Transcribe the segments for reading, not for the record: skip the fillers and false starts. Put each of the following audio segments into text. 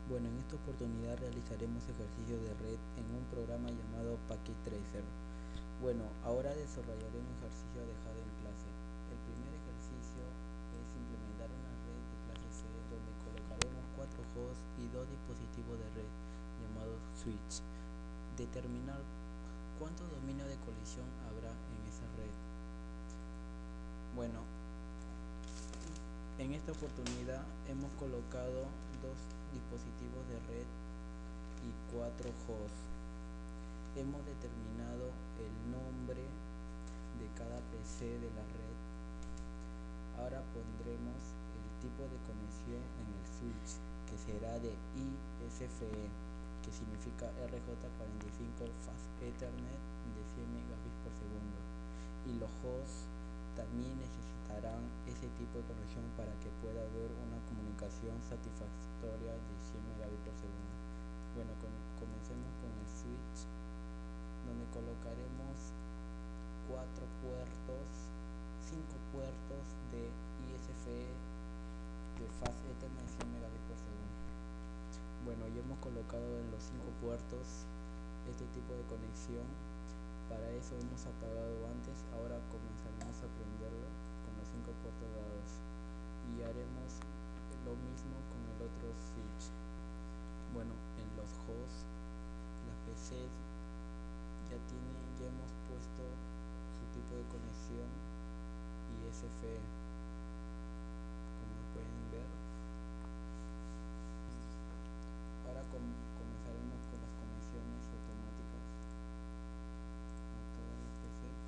Bueno, en esta oportunidad realizaremos ejercicios de red en un programa llamado Packet Tracer. Bueno, ahora desarrollaré un ejercicio dejado en clase. El primer ejercicio es implementar una red de clase C donde colocaremos 4 hosts y 2 dispositivos de red llamados switch. Determinar cuántos dominios de colisión habrá en esa red. Bueno, en esta oportunidad hemos colocado 2 dispositivos de red y 4 hosts. Hemos determinado el nombre de cada PC de la red. Ahora pondremos el tipo de conexión en el switch, que será de ISFE, que significa RJ45 Fast Ethernet de 100 megabits por segundo. Y los hosts también necesitarán ese tipo de conexión para que pueda haber una comunicación satisfactoria de 100 megabits por segundo. Bueno, comencemos con el switch, donde colocaremos 4 puertos, 5 puertos de ISFE de Fast Ethernet 100 megabits por segundo. Bueno, ya hemos colocado en los 5 puertos este tipo de conexión. Para eso hemos apagado antes, ahora comenzaremos a prenderlo con los 5 puertos dados y haremos lo mismo con el otro switch. Bueno, en los hosts, las PCs ya hemos puesto su tipo de conexión ISFE, como pueden ver. Ahora comenzaremos con las conexiones automáticas a todas las PCs.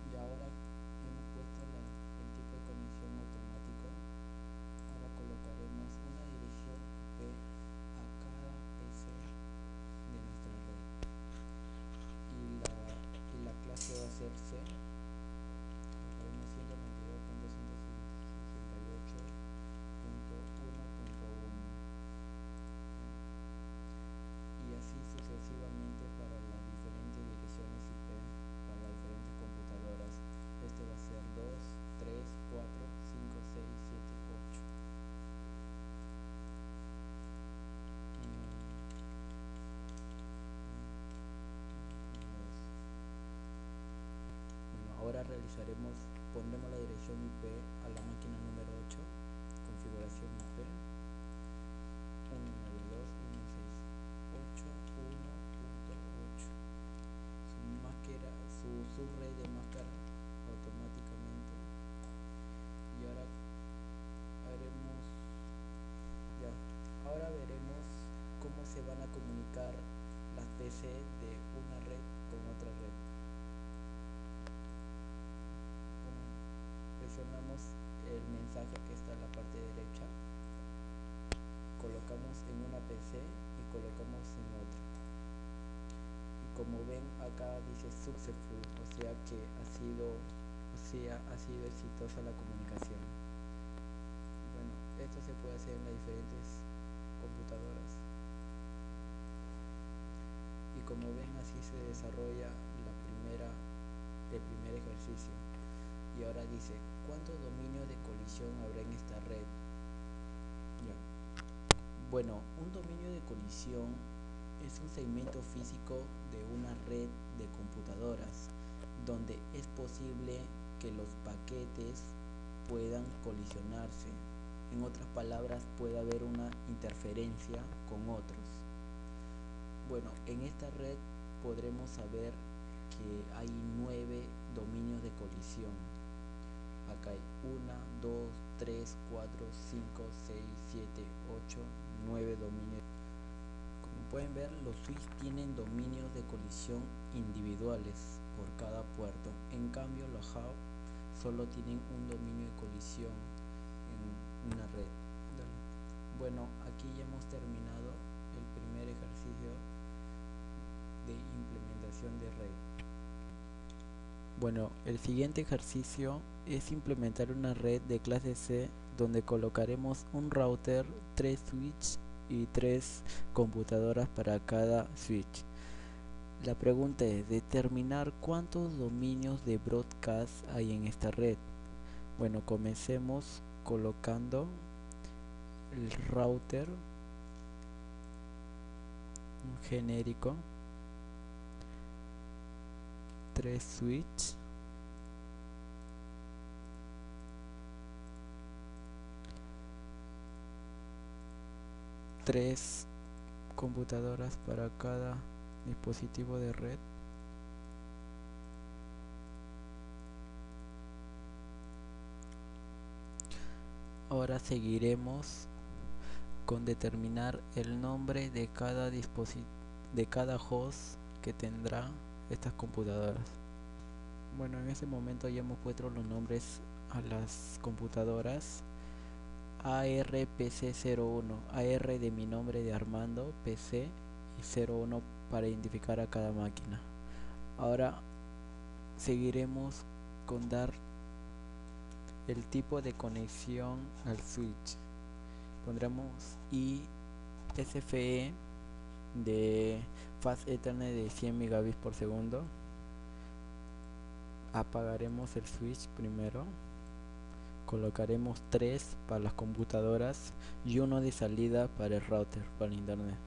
Y ahora hemos puesto el tipo de conexión automático. Ahora colocaremos una dirección IP a cada PC de nuestra red. Y la clase va a ser C. Colocaremos 192.168.1.1 y así sucesivamente para las diferentes direcciones IP para las diferentes computadoras. Este va a ser 2, 3, 4, 5, 6, 7, 8. Bueno, ahora pondremos la dirección IP a la máquina número 8, configuración IP 192.168.1.8. Su red de máscara automáticamente. Y ahora veremos cómo se van a comunicar las PC de una red con otra red. Presionamos el mensaje que está en la parte derecha, colocamos en una PC y colocamos en otra. Y como ven, acá dice successful, o sea que ha sido exitosa la comunicación. Bueno, esto se puede hacer en las diferentes computadoras. Y como ven, así se desarrolla el primer ejercicio. Y ahora dice, ¿cuántos dominios de colisión habrá en esta red? Bueno, un dominio de colisión es un segmento físico de una red de computadoras donde es posible que los paquetes puedan colisionarse. En otras palabras, puede haber una interferencia con otros. Bueno, en esta red podremos saber que hay 9 dominios de colisión. Acá hay 1, 2, 3, 4, 5, 6, 7, 8, 9 dominios. Como pueden ver, los switches tienen dominios de colisión individuales por cada puerto. En cambio, los hubs solo tienen un dominio de colisión en una red. Bueno, aquí ya hemos terminado el primer ejercicio de implementación de red. Bueno, el siguiente ejercicio es implementar una red de clase C donde colocaremos un router, 3 switches y 3 computadoras para cada switch. La pregunta es determinar cuántos dominios de broadcast hay en esta red. Bueno, comencemos colocando el router genérico, 3 switch, tres computadoras para cada dispositivo de red. Ahora seguiremos con determinar el nombre de cada host que tendrá estas computadoras. Bueno, en este momento ya hemos puesto los nombres a las computadoras. ARPC01, AR de mi nombre de Armando, PC, y 01 para identificar a cada máquina. Ahora seguiremos con dar el tipo de conexión al switch. Pondremos ISFE de Fast Ethernet de 100 megabits por segundo. Apagaremos el switch primero. Colocaremos 3 para las computadoras y uno de salida para el router, para internet.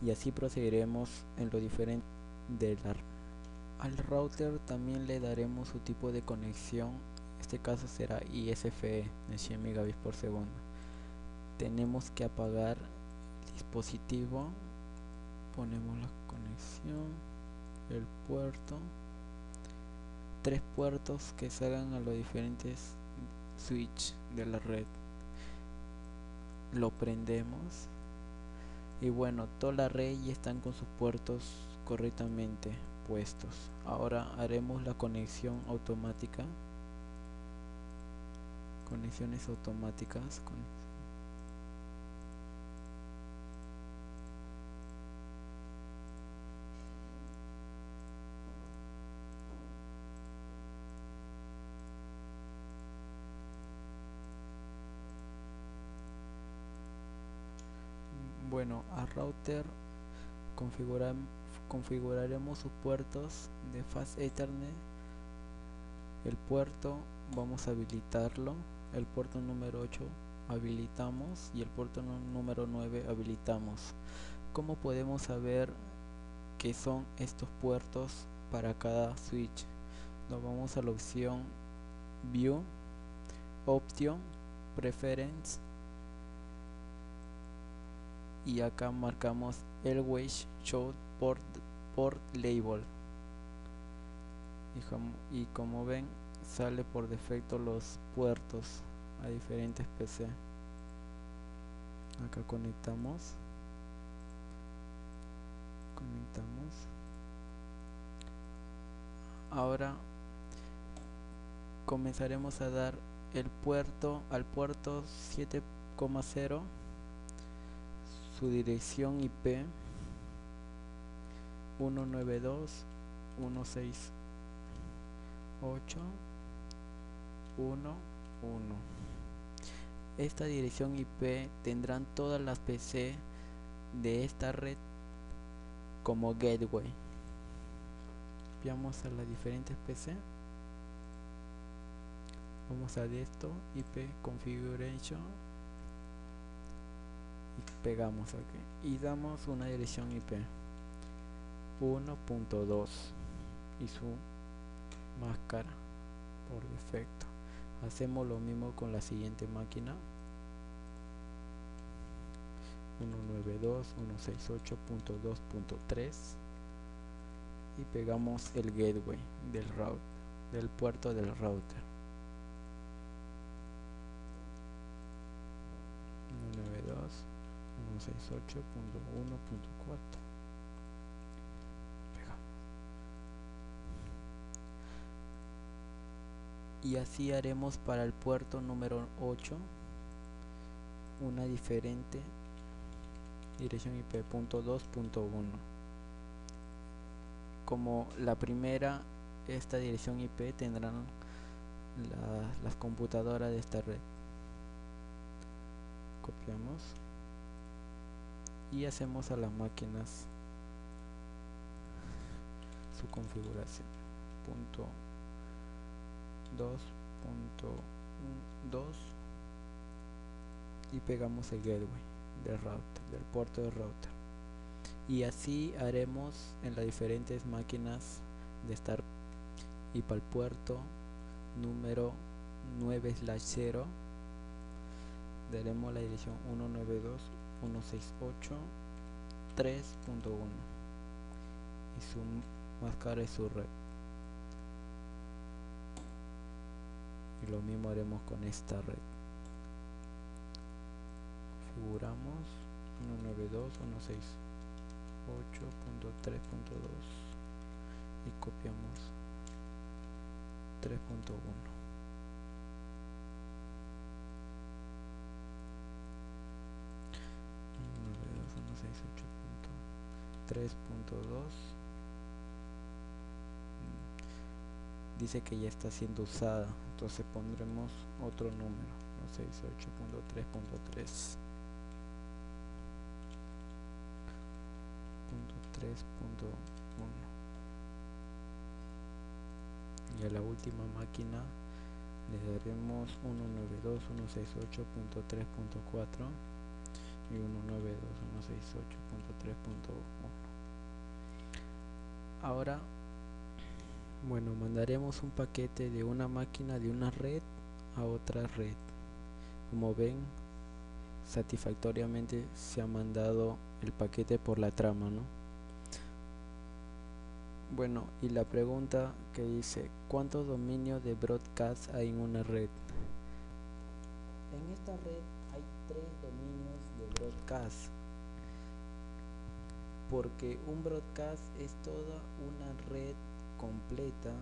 Y así proseguiremos en lo diferente al router también le daremos su tipo de conexión. En este caso será ISFE de 100 megabits por segundo. Tenemos que apagar el dispositivo. Ponemos la conexión, el puerto, 3 puertos que salgan a los diferentes switch de la red. Lo prendemos y bueno, toda la red ya están con sus puertos correctamente puestos. Ahora haremos la conexión automática, conexiones automáticas Bueno, a router configuraremos sus puertos de Fast Ethernet. El puerto vamos a habilitarlo, el puerto número 8 habilitamos y el puerto número 9 habilitamos. ¿Cómo podemos saber qué son estos puertos para cada switch? Nos vamos a la opción View, Option, Preference y acá marcamos Always Show Port Label y como ven sale por defecto los puertos a diferentes PC. Acá conectamos, ahora comenzaremos a dar al puerto 7,0 su dirección IP 192.168.1.1. Esta dirección IP tendrán todas las PC de esta red como gateway. Veamos a las diferentes PC. Vamos a esto, IP configuration, y pegamos aquí y damos una dirección IP 1.2 y su máscara por defecto. Hacemos lo mismo con la siguiente máquina, 192.168.2.3, y pegamos el gateway del puerto del router. 192.168.1.4. Y así haremos para el puerto número 8 una diferente dirección IP .2.1. Como la primera, esta dirección IP tendrán las computadoras de esta red. Copiamos y hacemos a las máquinas su configuración. Punto 2.2 y pegamos el gateway del router, del puerto del router, y así haremos en las diferentes máquinas de estar. Y para el puerto número 9/0 daremos la dirección 192.168.3.1 y su más cara es su red, y lo mismo haremos con esta red. Configuramos 192.168.3.2 y copiamos 3.1. Dice que ya está siendo usada, entonces pondremos otro número, 168.3.3.1, y a la última máquina le daremos 192.168.3.4 y 192.168.3.1. Ahora, bueno, mandaremos un paquete de una máquina de una red a otra red. Como ven, satisfactoriamente se ha mandado el paquete por la trama, ¿no? Bueno, y la pregunta que dice, ¿cuántos dominios de broadcast hay en una red? En esta red hay 3 dominios de broadcast, porque un broadcast es toda una red completa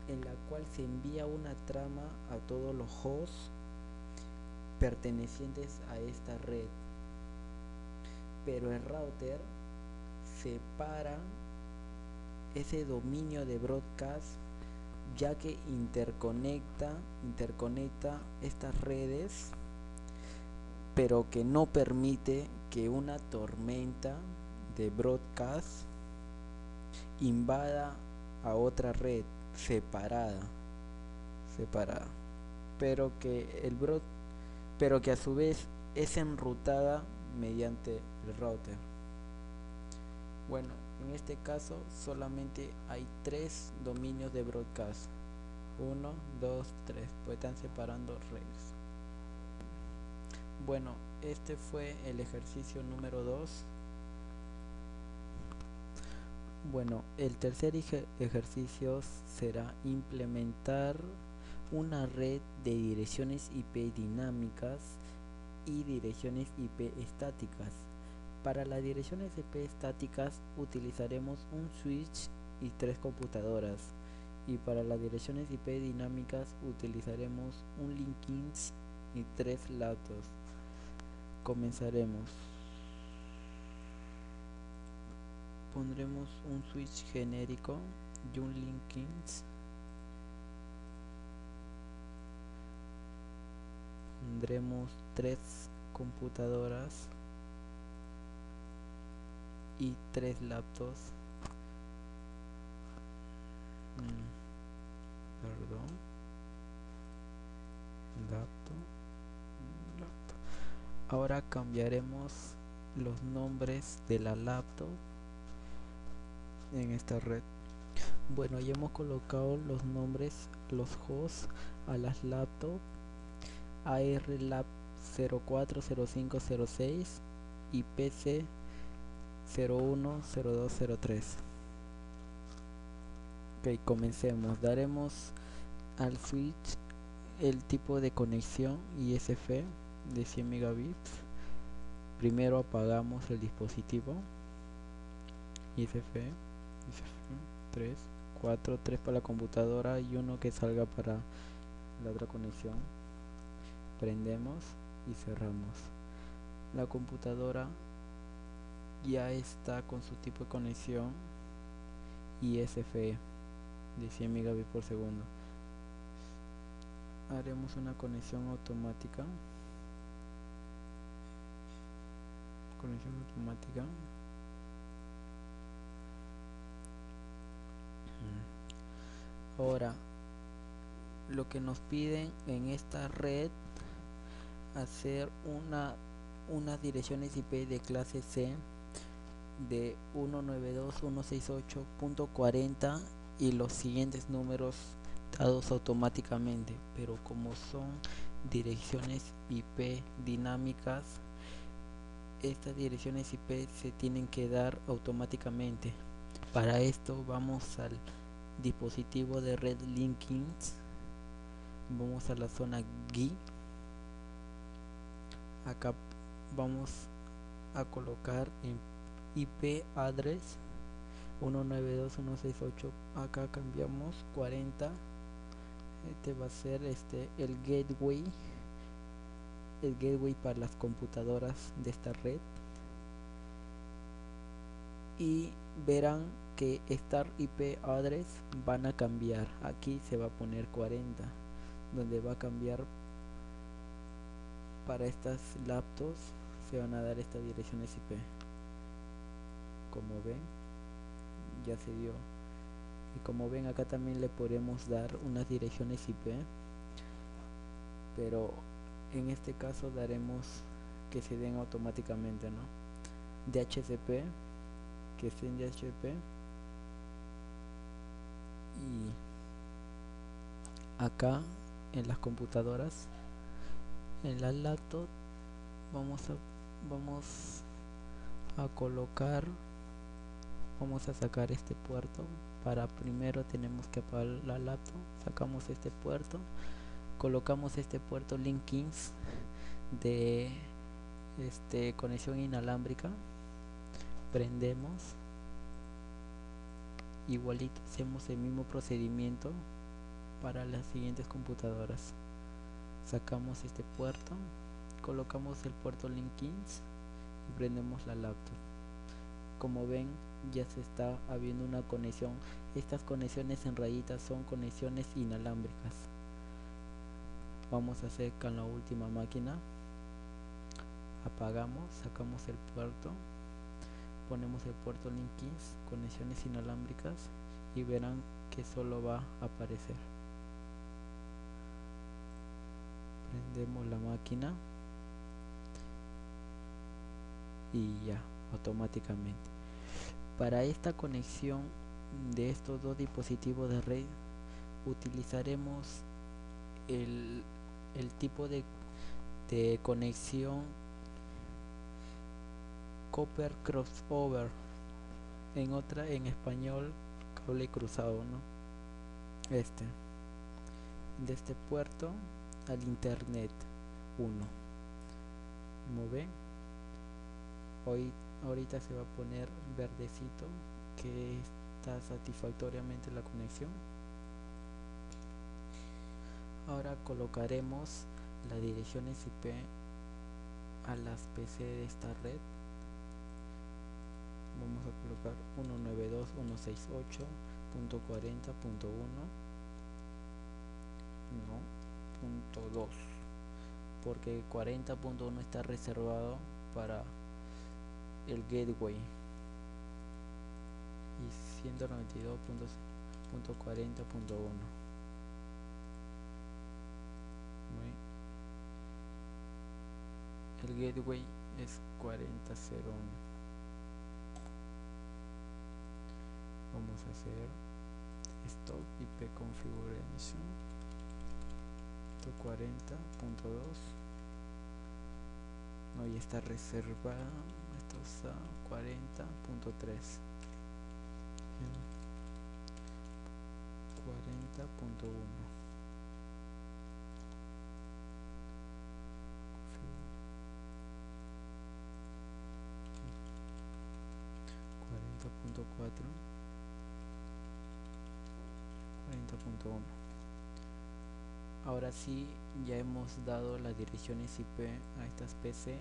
en la cual se envía una trama a todos los hosts pertenecientes a esta red, pero el router separa ese dominio de broadcast, ya que interconecta estas redes, pero que no permite que una tormenta de broadcast invada a otra red separada, pero que a su vez es enrutada mediante el router. Bueno, en este caso solamente hay 3 dominios de broadcast, 1, 2, 3, pues están separando redes. Bueno, este fue el ejercicio número 2. Bueno, el tercer ejercicio será implementar una red de direcciones IP dinámicas y direcciones IP estáticas. Para las direcciones IP estáticas utilizaremos un switch y 3 computadoras, y para las direcciones IP dinámicas utilizaremos un Link-Ins y 3 laptops. Comenzaremos. Pondremos un switch genérico y un Link-Ins. Pondremos 3 computadoras y 3 laptops. Ahora cambiaremos los nombres de la laptop en esta red. Bueno, ya hemos colocado los nombres, los hosts a las laptops: ARLab 040506 y PC 010203. Ok, comencemos. Daremos al switch el tipo de conexión ISF de 100 megabits. Primero apagamos el dispositivo ISF 3, 4, 3 para la computadora y 1 que salga para la otra conexión. Prendemos y cerramos. La computadora ya está con su tipo de conexión ISF de 100 megabits por segundo. Haremos una conexión automática. conexión automática. Ahora, lo que nos piden en esta red, hacer unas direcciones IP de clase C de 192.168.40 y los siguientes números dados automáticamente, pero como son direcciones IP dinámicas, estas direcciones IP se tienen que dar automáticamente. Para esto vamos al dispositivo de red Linkings, vamos a la zona GUI. Acá vamos a colocar en IP address 192.168, acá cambiamos 40. Este va a ser el gateway para las computadoras de esta red, y verán que Star IP address van a cambiar. Aquí se va a poner 40, donde va a cambiar para estas laptops, se van a dar estas direcciones IP. Como ven, ya se dio. Y como ven, acá también le podemos dar unas direcciones IP, pero en este caso daremos que se den automáticamente, ¿no? DHCP, que estén DHCP, y acá en las computadoras, en la laptop, vamos a colocar, vamos a sacar este puerto. Para primero tenemos que apagar la laptop, sacamos este puerto, colocamos este puerto Linkings de conexión inalámbrica, prendemos, igualito hacemos el mismo procedimiento para las siguientes computadoras. Sacamos este puerto, colocamos el puerto Linkings y prendemos la laptop. Como ven, ya se está habiendo una conexión. Estas conexiones en rayitas son conexiones inalámbricas. Vamos a hacer con la última máquina. Apagamos, sacamos el puerto, ponemos el puerto Linkings, conexiones inalámbricas, y verán que solo va a aparecer. Prendemos la máquina y ya, automáticamente. Para esta conexión de estos dos dispositivos de red utilizaremos el tipo de conexión Copper Crossover, en español cable cruzado, ¿no? De este puerto al internet 1. Como ven, ahorita se va a poner verdecito que está satisfactoriamente la conexión. Ahora colocaremos las direcciones IP a las PC de esta red. Vamos a colocar 192.168.40.1, no, .2, porque 40.1 está reservado para el gateway, y 192.40.1. El gateway es 40.01. Vamos a hacer stop IP configuration 40.2. no, ya está reservada. Esto está 40.3, 40.1. 40.4, 40.1. Ahora sí, ya hemos dado las direcciones IP a estas PC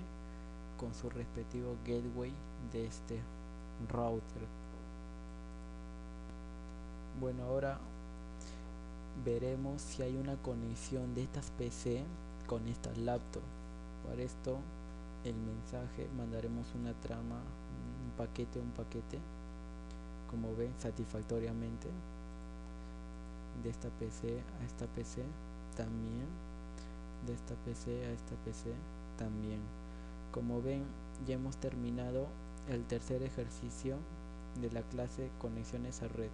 con su respectivo gateway de este router. Bueno, ahora veremos si hay una conexión de estas PC con esta laptop. Para esto el mensaje, mandaremos una trama, un paquete, como ven, satisfactoriamente, de esta PC a esta PC también, de esta PC a esta PC también. Como ven, ya hemos terminado el tercer ejercicio de la clase conexiones a red.